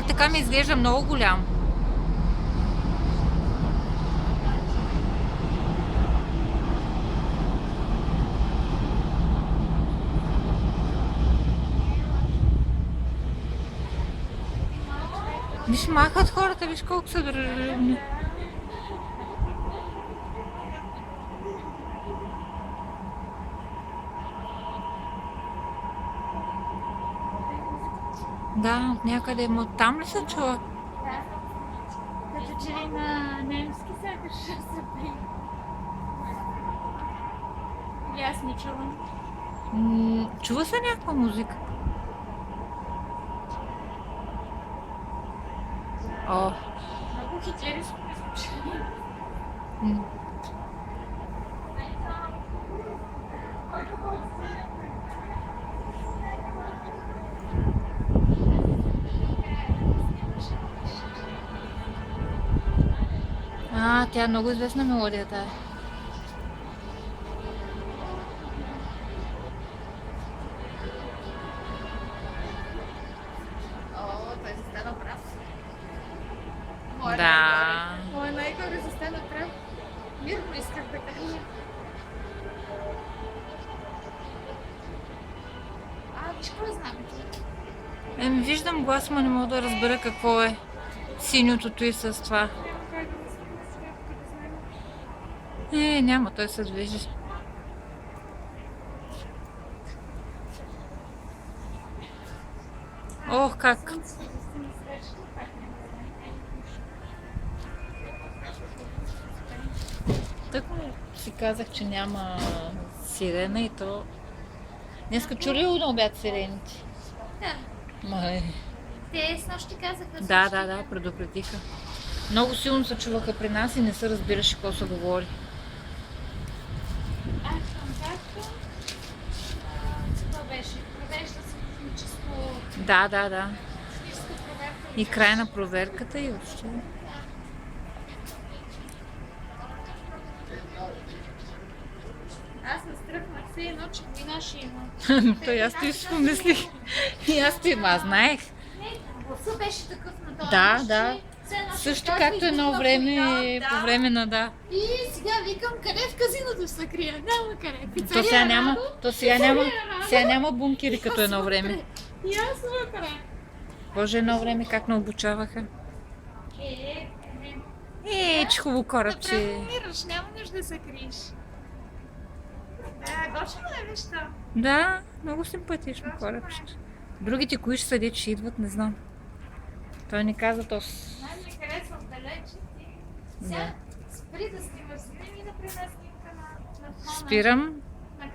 Така ми изглежда много голям. Виж, махат хората, виж колко са дружелюбни. Да, от някъде му там ли се чува? Като че ли на немски сякаш се при. И аз не чувам. Чува се някаква музика. О, Много хитлеристко ми звучи. м. Тя е много известна мелодия тая. О, той се стана прав. Да. Моя най-горе се стана прав. Мирно исках да кажа. Виж какво знам. Виждам глас, но не мога да разбера какво е синьото и с това. Няма как да се сега, да знам. Няма, той се движи. Ох, как. Тък си казах, че няма сирена и то... Днеска чули ли на обяд сирените? Да. Май. Те с нощи казаха. Да, предупредиха. Много силно се чуваха при нас и не се разбираше какво се говори. Контакта. Това беше. Провежда се техническо. Да. Техническа проверка. И край на проверката и въобще. Аз настръхнах все едно, че война ще има. Той аз ти си помислих. И аз ти, знаех. Гласа беше такъв на този. Да. Също както едно време, по време на да. И сега викам, къде в казиното се крия? Няма къде. То сега няма бункери като едно време. И аз вътре. Боже, едно време как не обучаваха. Че хубаво корабче. Направо умираш, няма нужда да се криеш. Да, готино е веща. Да, много симпатично корабче. Другите кои ще съдят, че идват, не знам. Той не каза то. Най-ми харесва отдалече. Сега спри да снимаш, сними да при нас снимка на Спирам. на